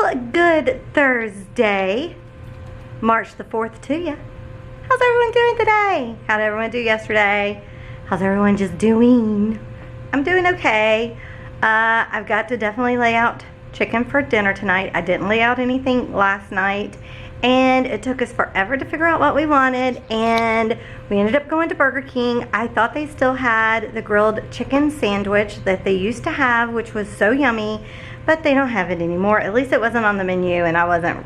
Well, good Thursday, March the 4th to you. How's everyone doing today? How did everyone do yesterday? How's everyone just doing? I'm doing okay. I've got to definitely lay out chicken for dinner tonight. I didn't lay out anything last night, and it took us forever to figure out what we wanted, and we ended up going to Burger King. I thought they still had the grilled chicken sandwich that they used to have, which was so yummy, but they don't have it anymore. At least it wasn't on the menu, and I wasn't,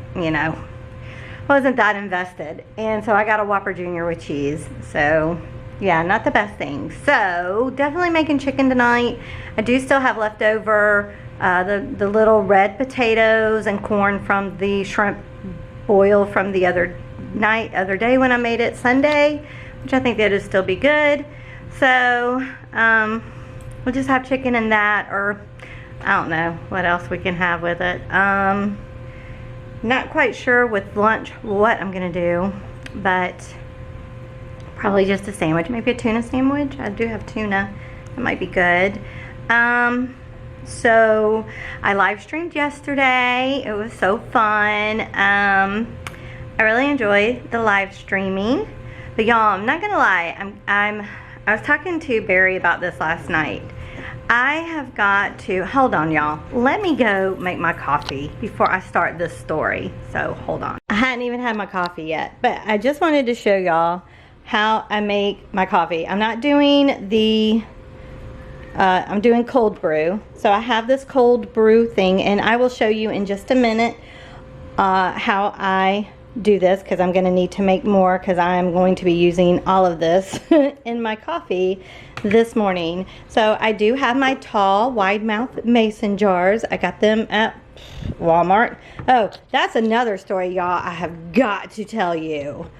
wasn't that invested. And so I got a Whopper Jr. with cheese. So yeah, not the best thing. So definitely making chicken tonight. I do still have leftover the little red potatoes and corn from the shrimp boil from the other day when I made it Sunday, which I think that'll still be good. So we'll just have chicken and that, or I don't know what else we can have with it. Not quite sure with lunch what I'm gonna do, but probably just a sandwich, maybe a tuna sandwich. I do have tuna, that might be good. So I live streamed yesterday. It was so fun. I really enjoyed the live streaming, but y'all, I'm not gonna lie, I was talking to Barry about this last night. I have got to, hold on y'all, let me go make my coffee before I start this story. So hold on. I hadn't even had my coffee yet, but I just wanted to show y'all how I make my coffee. I'm not doing the, I'm doing cold brew. So I have this cold brew thing, and I will show you in just a minute how I do this, because I'm going to need to make more, because I'm going to be using all of this in my coffee this morning. So I do have my tall wide mouth mason jars. I got them at Walmart. Oh, that's another story, y'all, I have got to tell you.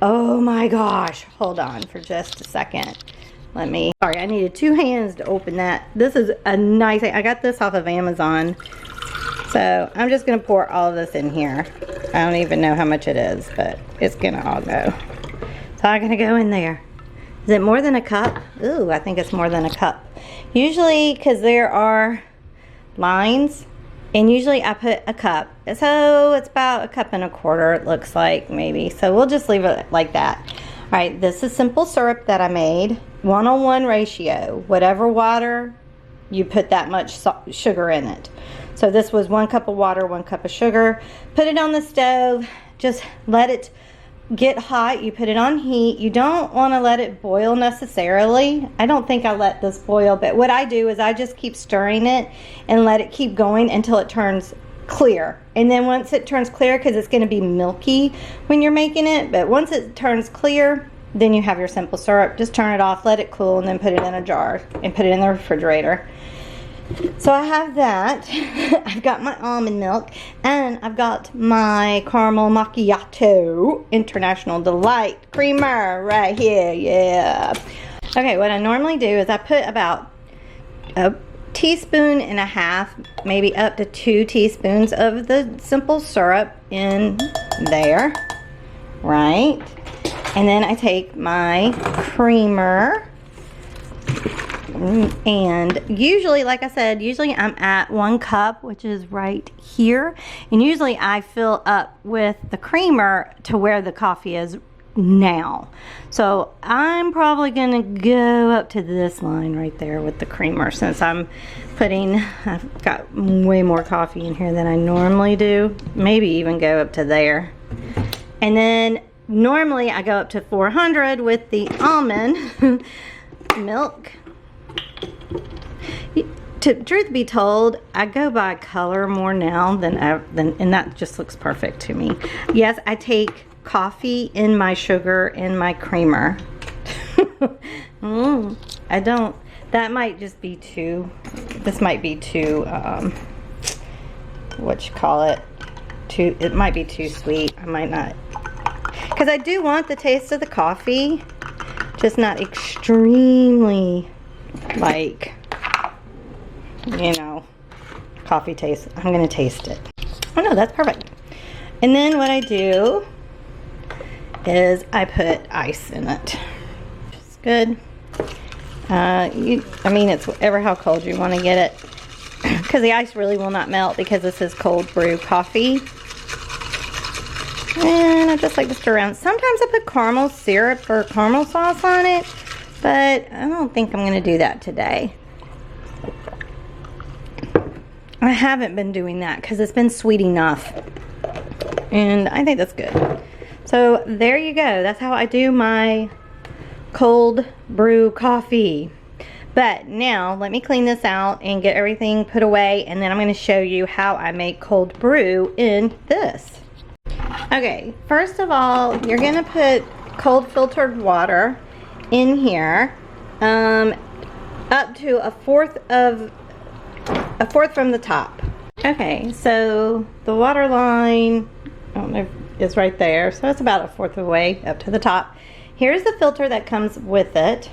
Oh my gosh, hold on for just a second. Sorry, I needed 2 hands to open that. This is a nice, I got this off of Amazon. So I'm just gonna pour all of this in here. I don't even know how much it is, but it's gonna all go. It's all gonna go in there. Is it more than a cup? Ooh, I think it's more than a cup. Usually, because there are lines, and usually I put a cup. So it's about 1.25 cups, it looks like, maybe. So we'll just leave it like that. All right, this is simple syrup that I made. 1:1 ratio. Whatever water, you put that much sugar in it. So this was 1 cup of water, 1 cup of sugar. Put it on the stove. Just let it get hot. You put it on heat. You don't want to let it boil necessarily. I don't think I let this boil, but what I do is I just keep stirring it and let it keep going until it turns clear. And then once it turns clear, because it's going to be milky when you're making it, but once it turns clear, then you have your simple syrup. Just turn it off, let it cool, and then put it in a jar and put it in the refrigerator. So I have that. I've got my almond milk, and I've got my caramel macchiato international delight creamer right here. Yeah. Okay, what I normally do is I put about a teaspoon and a half, maybe up to 2 teaspoons of the simple syrup in there, right? And then I take my creamer, and usually, like I said, usually I'm at 1 cup, which is right here, and usually I fill up with the creamer to where the coffee is now. So I'm probably gonna go up to this line right there with the creamer, since I've got way more coffee in here than I normally do. Maybe even go up to there. And then normally I go up to 400 with the almond milk. Truth be told, I go by color more now than and that just looks perfect to me. Yes, I take coffee in my sugar in my creamer. I don't, that might just be too, this might be too, it might be too sweet. I might not, because I do want the taste of the coffee, just not extremely like, coffee taste. I'm gonna taste it. Oh no, that's perfect. And then what I do is I put ice in it. It's good. I mean, it's whatever how cold you want to get it. because the ice really will not melt because this is cold brew coffee. And I just like to stir around. Sometimes I put caramel syrup or caramel sauce on it, but I don't think I'm going to do that today. I haven't been doing that because it's been sweet enough. And I think that's good. So there you go. That's how I do my cold brew coffee. But now let me clean this out and get everything put away, and then I'm going to show you how I make cold brew in this. Okay, first of all, you're going to put cold filtered water in here, up to a fourth from the top. Okay, so the water line, I don't know, is right there, so it's about a fourth of the way up to the top. Here's the filter that comes with it,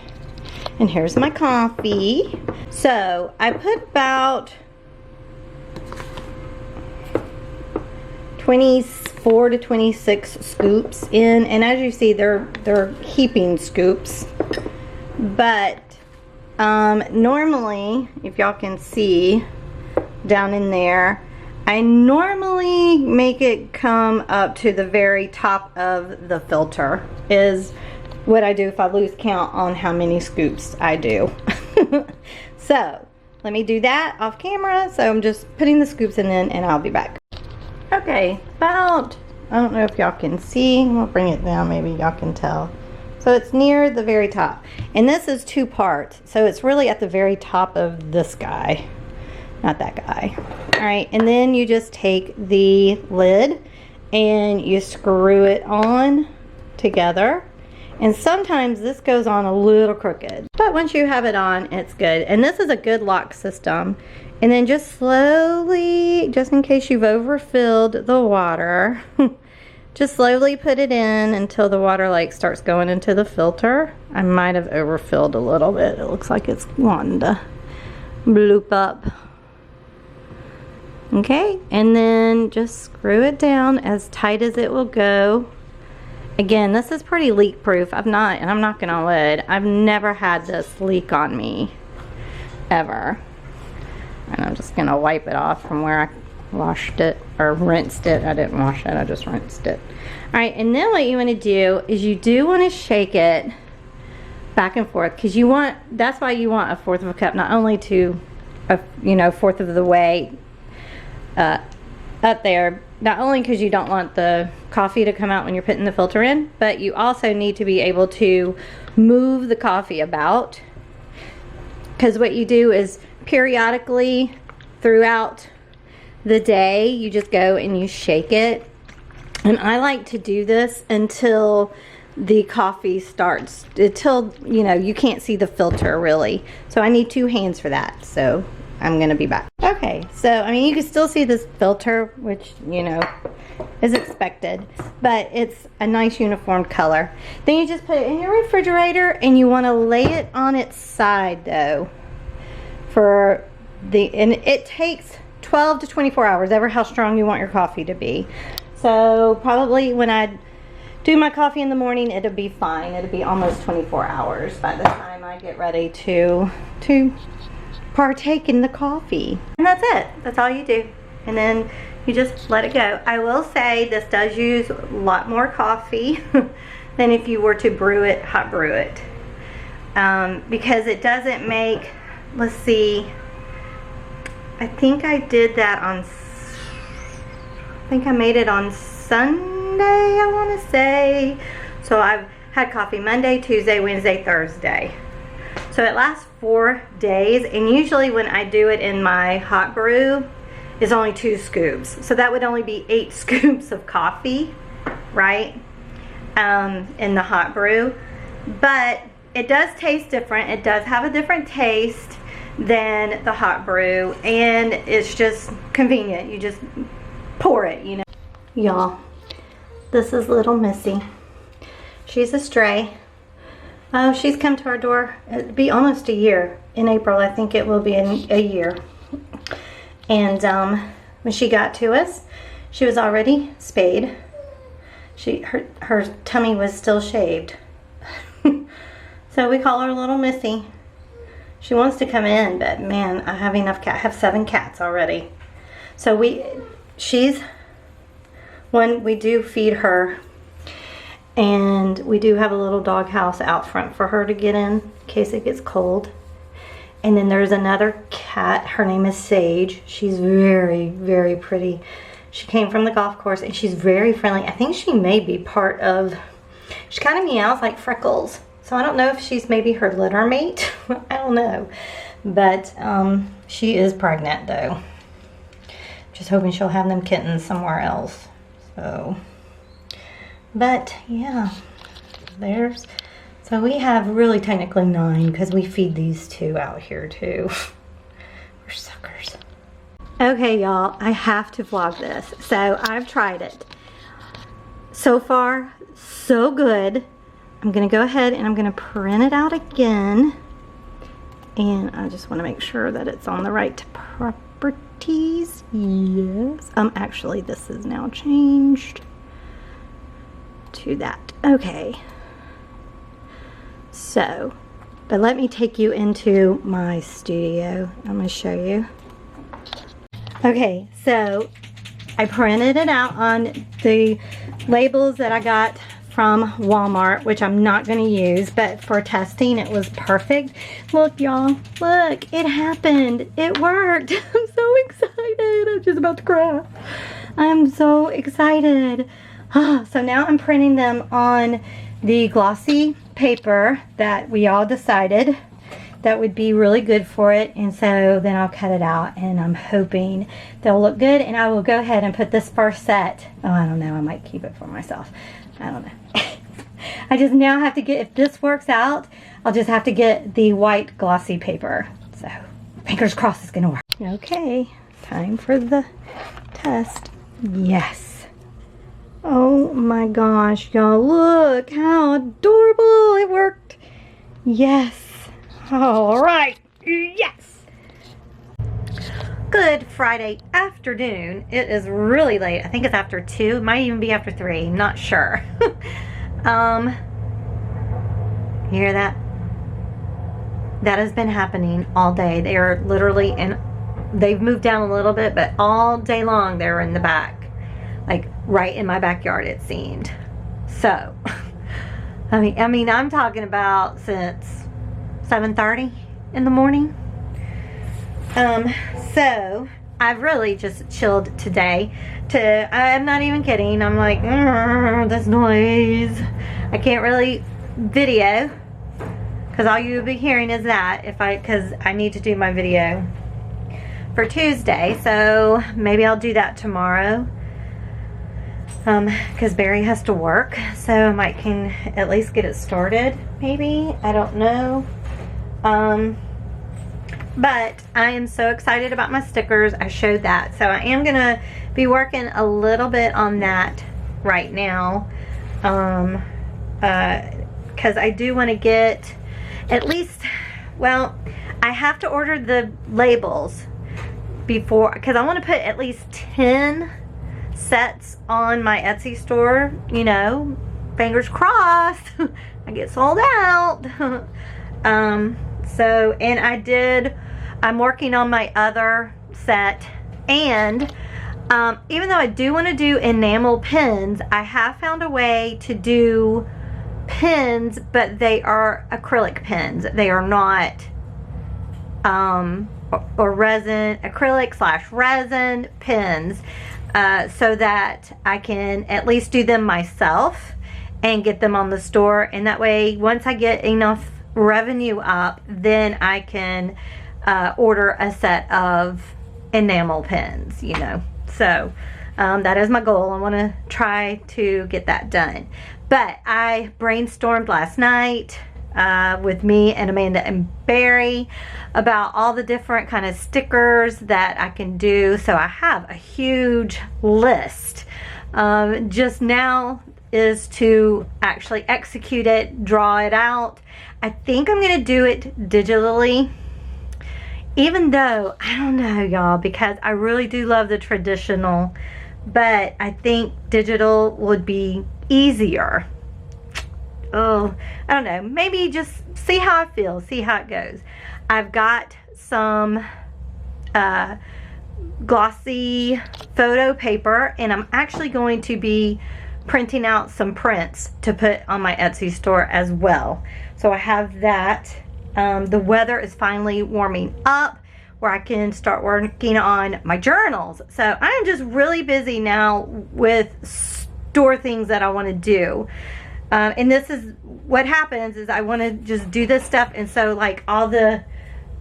and here's my coffee. So I put about 24 to 26 scoops in, and as you see, they're heaping scoops. But normally, if y'all can see down in there, I normally make it come up to the very top of the filter, is what I do if I lose count on how many scoops I do. So let me do that off camera. So I'm just putting the scoops in, and I'll be back. Okay, about, I don't know if y'all can see, we'll bring it down, maybe y'all can tell. So it's near the very top, and this is 2 parts, so it's really at the very top of this guy, not that guy. All right, and then you just take the lid and you screw it on together, and sometimes this goes on a little crooked, but once you have it on, it's good. And this is a good lock system. And then just slowly, just in case you've overfilled the water, just slowly put it in until the water like starts going into the filter. I might have overfilled a little bit. It looks like it's wanting to bloop up. Okay, and then just screw it down as tight as it will go. Again, this is pretty leak proof. I'm knocking on wood, I've never had this leak on me, ever. And I'm just gonna wipe it off from where I washed it, or rinsed it. I didn't wash it, I just rinsed it. All right, and then what you wanna do is you do wanna shake it back and forth, because you want, that's why you want a fourth of a cup, not only to, fourth of the way up there, not only because you don't want the coffee to come out when you're putting the filter in, but you also need to be able to move the coffee about, because what you do is periodically throughout the day you just go and you shake it. And I like to do this until the coffee starts, until you can't see the filter really. So I need 2 hands for that, so I'm gonna be back. Okay, so I mean, you can still see this filter, which is expected, but it's a nice uniform color. Then you just put it in your refrigerator, and you want to lay it on its side though, and it takes 12 to 24 hours, ever how strong you want your coffee to be. So probably when I do my coffee in the morning, it'll be fine. It'll be almost 24 hours by the time I get ready to partake in the coffee. And that's it. That's all you do. And then you just let it go. I will say this does use a lot more coffee than if you were to hot brew it. Because it doesn't make, let's see, I think I did that I made it on Sunday, I want to say. So I've had coffee Monday, Tuesday, Wednesday, Thursday. So it lasts 4 days, and usually when I do it in my hot brew, it's only 2 scoops. So that would only be 8 scoops of coffee, right? In the hot brew. But it does taste different. It does have a different taste than the hot brew, and it's just convenient. You just pour it, Y'all, this is little Missy. She's a stray. Oh, she's come to our door. It'll be almost a year. In April, I think it will be a year. And when she got to us, she was already spayed. Her tummy was still shaved. So we call her little Missy. She wants to come in, but man, I have enough cat. I have 7 cats already. So when we do feed her, and we do have a little dog house out front for her to get in case it gets cold. And then there's another cat. Her name is Sage. She's very, very pretty. She came from the golf course and she's very friendly. I think she may be part of, she kind of meows like Freckles. So I don't know if she's maybe her litter mate. I don't know. But she is pregnant though. Just hoping she'll have them kittens somewhere else. So, but yeah, so we have really technically 9 because we feed these 2 out here too. We're suckers. Okay, y'all, I have to vlog this. So I've tried it. So far, so good. I'm gonna go ahead and I'm gonna print it out again. And I just wanna make sure that it's on the right properties. Yes. Actually, this is now changed to that. Okay. So, but let me take you into my studio. I'm going to show you. Okay, so I printed it out on the labels that I got from Walmart, which I'm not going to use, but for testing it was perfect. Look, y'all, look, it happened. It worked. I'm so excited. I'm just about to cry. I'm so excited. So now I'm printing them on the glossy paper that we all decided that would be really good for it, and so then I'll cut it out and I'm hoping they'll look good. And I will go ahead and put this first set, oh, I don't know, I might keep it for myself, I don't know. I just now have to get, if this works out, I'll just have to get the white glossy paper. So fingers crossed it's gonna work. Okay, time for the test. Yes. Oh my gosh, y'all, look how adorable it worked. Yes. All right. Yes. Good Friday afternoon. It is really late. I think it's after 2. It might even be after 3. Not sure. You hear that? That has been happening all day. They are literally in, they've moved down a little bit, but all day long they're in the back. Like right in my backyard, it seemed. So, I mean, I'm talking about since 7:30 in the morning. So I've really just chilled today. I'm not even kidding. I'm like, this noise. I can't really video because all you'll be hearing is that because I need to do my video for Tuesday. So maybe I'll do that tomorrow. Because Barry has to work, so I might can at least get it started, maybe. I don't know. But I am so excited about my stickers. I showed that. So I am going to be working a little bit on that right now. Because I do want to get at least, well, I have to order the labels before, because I want to put at least 10 sets on my Etsy store, you know, fingers crossed. I get sold out. So, and I'm working on my other set, and even though I do want to do enamel pins, I have found a way to do pins, but they are acrylic pins. They are not or resin, acrylic / resin pins. So that I can at least do them myself and get them on the store, and that way once I get enough revenue up, then I can order a set of enamel pins, you know. So that is my goal. I want to try to get that done. But I brainstormed last night with me and Amanda and Barry about all the different kind of stickers that I can do. So I have a huge list. Just now is to actually execute it, draw it out. I think I'm going to do it digitally, even though, I don't know, y'all, because I really do love the traditional, but I think digital would be easier. Oh, I don't know, maybe just see how I feel, see how it goes. I've got some glossy photo paper, and I'm actually going to be printing out some prints to put on my Etsy store as well. So I have that. The weather is finally warming up where I can start working on my journals. So I'm just really busy now with store things that I want to do. And this is what happens is I want to just do this stuff, and so like all the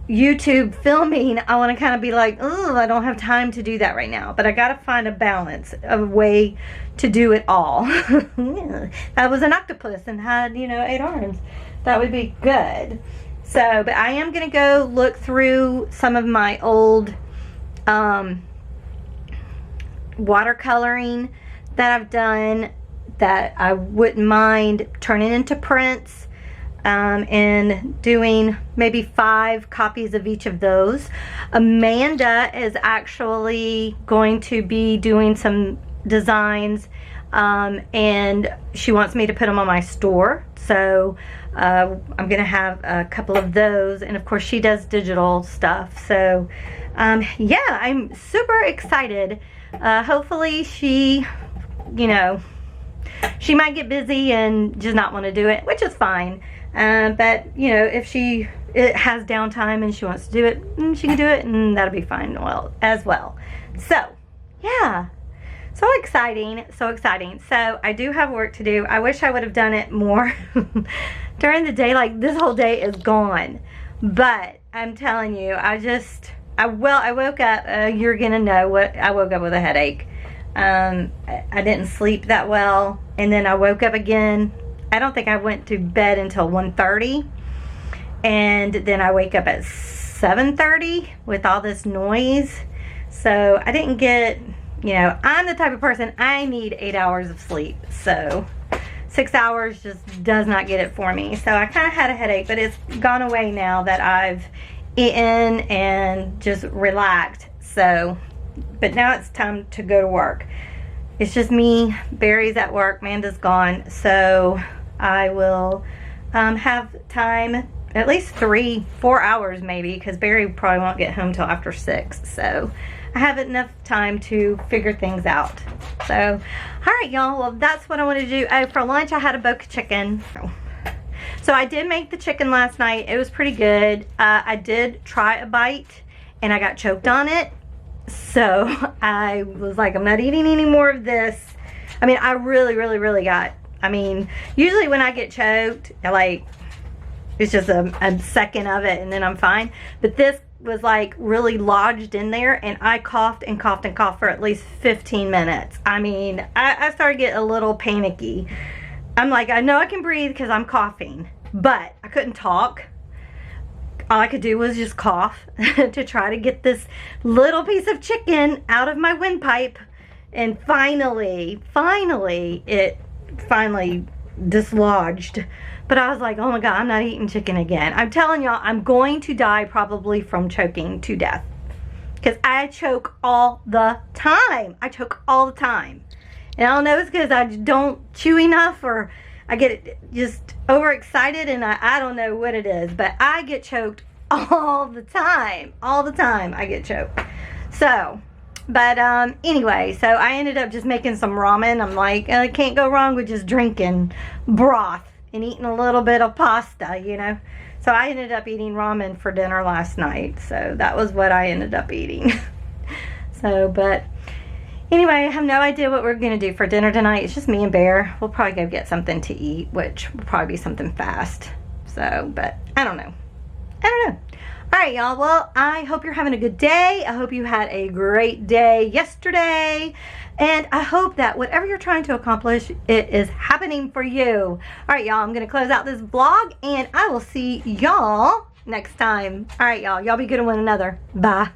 YouTube filming, I want to kind of be like, oh, I don't have time to do that right now. But I got to find a balance, a way to do it all. If I was an octopus and had, 8 arms, that would be good. So, but I am going to go look through some of my old watercoloring that I've done that I wouldn't mind turning into prints, and doing maybe 5 copies of each of those. Amanda is actually going to be doing some designs, and she wants me to put them on my store. So I'm gonna have a couple of those, and of course she does digital stuff. So yeah, I'm super excited. Hopefully she, she might get busy and just not want to do it, which is fine. But if she has downtime and she wants to do it, she can do it, and that'll be fine as well. So yeah, so exciting, so exciting. So I do have work to do. I wish I would have done it more during the day. Like, this whole day is gone, but I'm telling you, I woke up, you're gonna know what, I woke up with a headache. I didn't sleep that well, and then I woke up again. I don't think I went to bed until 1:30, and then I wake up at 7:30 with all this noise. So I didn't get, I'm the type of person, I need 8 hours of sleep. So 6 hours just does not get it for me. So I kind of had a headache, but it's gone away now that I've eaten and just relaxed. So, but now it's time to go to work. It's just me. Barry's at work. Amanda's gone. So I will have time, at least 3-4 hours maybe, because Barry probably won't get home till after 6. So I have enough time to figure things out. So, all right, y'all. Well, that's what I want to do. Oh, for lunch, I had a boca chicken. So I did make the chicken last night. It was pretty good. I did try a bite, and I got choked on it. So I was like, I'm not eating any more of this. I mean, I really got, usually when I get choked, it's just a second of it and then I'm fine. But this was like really lodged in there, and I coughed and coughed and coughed for at least 15 minutes. I started getting a little panicky. I'm like, I know I can breathe because I'm coughing, but I couldn't talk. All I could do was just cough to try to get this little piece of chicken out of my windpipe. And finally, it dislodged. But I was like, oh my God, I'm not eating chicken again. I'm telling y'all, I'm going to die probably from choking to death. Because I choke all the time. I choke all the time. And I don't know if it's because I don't chew enough, or I get just overexcited, and I don't know what it is, but I get choked all the time. All the time I get choked. So, but anyway, so I ended up just making some ramen. I'm like, I can't go wrong with just drinking broth and eating a little bit of pasta, So I ended up eating ramen for dinner last night. So that was what I ended up eating. So, but anyway, I have no idea what we're going to do for dinner tonight. It's just me and Bear. We'll probably go get something to eat, which will probably be something fast. So, but I don't know. All right, y'all. Well, I hope you're having a good day. I hope you had a great day yesterday. And I hope that whatever you're trying to accomplish, it is happening for you. All right, y'all. I'm going to close out this vlog, and I will see y'all next time. All right, y'all. Y'all be good to one another. Bye.